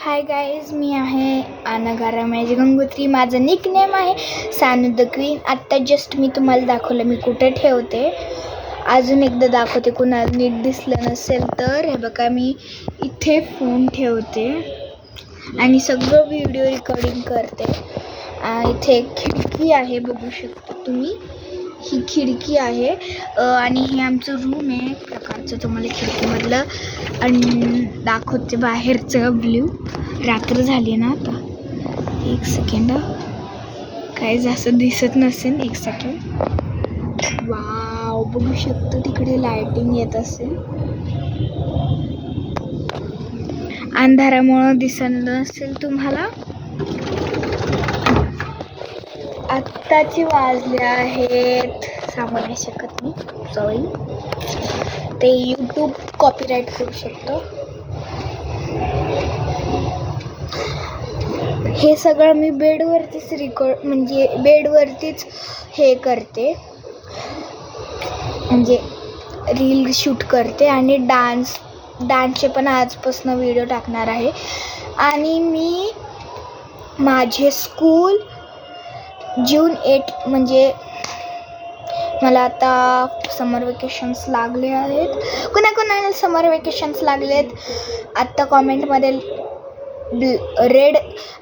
Hi guys, मी आहे अनघा रमेश गंगोत्री. माझं nickname आहे सानू द क्वीन. आत्ता जस्ट मी तुम्हाला दाखवलं मी कुठे ठेवते. अजून एकदा दाखवते, कुणाला नीट दिसलं नसेल तर. हे बघा, मी इथे फोन ठेवते आणि सगळं व्हिडिओ रेकॉर्डिंग करते. इथे एक खिडकी आहे, बघू शकता तुम्ही. ही खिडकी आहे आणि हे आमचं रूम आहे एक प्रकारचं. तुम्हाला खिडकीमधलं आणि दाखवते बाहेरचं व्ह्यू. रात्र झाली ना आता. एक सेकंड, काय जास्त दिसत नसेल. एक सेकंड. वाव, बघू शकतो तिकडे लाइटिंग येत असेल. अंधारामुळं दिसत नसेल तुम्हाला. आत्ताचे वाजले आहेत, सांगू नाही शकत मी, सॉरी. ते यूट्यूब कॉपीराईट करू शकतो. हे सगळं मी बेडवरतीच म्हणजे बेडवरतीच हे करते, म्हणजे रील शूट करते आणि डान्सचे पण आजपासून व्हिडिओ टाकणार आहे. आणि मी माझे स्कूल जून 8 म्हणजे मला आता समर वेकेशन्स लागले आहेत. कोणाकोणाला समर वेकेशन्स लागले आहेत आत्ता कॉमेंटमध्ये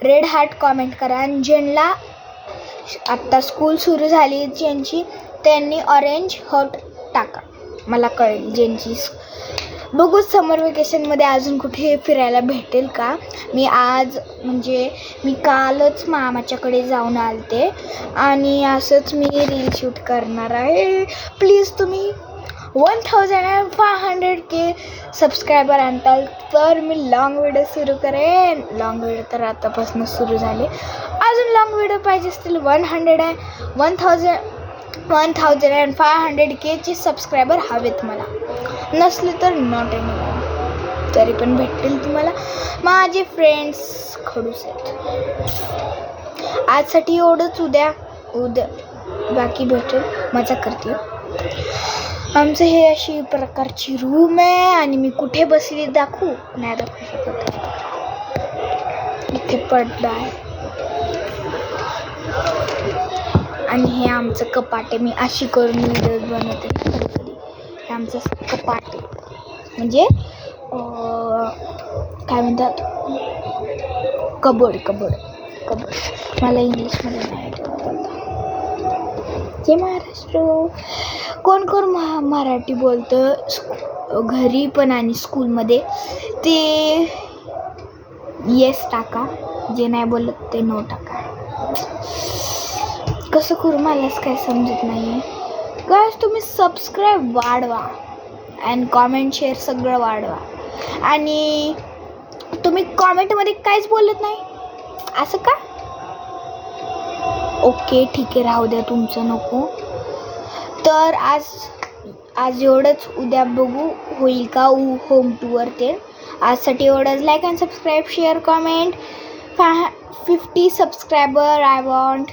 रेड हार्ट कॉमेंट करा. आणि ज्यांना आत्ता स्कूल सुरू झाली ज्यांची, त्यांनी ऑरेंज हार्ट टाका. मला कळेल ज्यांची. बघू समर वेकेशनमध्ये अजून कुठे फिरायला भेटेल का. मी कालच मामाच्याकडे जाऊन आलते आणि असंच मी रील शूट करणार आहे. प्लीज तुम्ही 1500K सबस्क्रायबर आणताल तर मी लॉंग व्हिडिओ सुरू करेन. लॉंग व्हिडिओ तर आतापासून सुरू झाले. अजून लॉंग व्हिडिओ पाहिजे असतील 1500K सबस्क्रायबर हवेत मला. नसले तर नॉट एनी, तरी पण भेटतील तुम्हाला. माझे फ्रेंड्स खडूस आहेत. आजसाठी एवढंच. उद्या बाकी भेटेल. मजा करते. आमचं हे अशी प्रकारची रूम आहे आणि मी कुठे बसली नाही दाखवू शकत. इथे पडदा आहे आणि हे आमचं कपाट आहे. मी अशी करून व्हिडिओ बनवते कधी. हे आमचं कपाट आहे, म्हणजे काय म्हणतात, कबड. मला इंग्लिशमध्ये नाही आठवत. जय महाराष्ट्र. कोण मराठी बोलतं घरी पण आणि स्कूलमध्ये ते येस टाका. जे नाही बोलत ते नो टाका. कसं करू मलाच काय समजत नाही आहे. गाईस, तुम्ही सबस्क्राईब वाढवा आणि कॉमेंट शेअर सगळं वाढवा. आणि तुम्ही कॉमेंटमध्ये काहीच बोलत नाही, असं का? ओके, ठीक आहे, राहू द्या, तुमचं नको. तर आज एवढंच. उद्या बघू होईल का होम टूर ते. आजसाठी एवढंच. Like and subscribe, share, comment. 50 subscriber I want.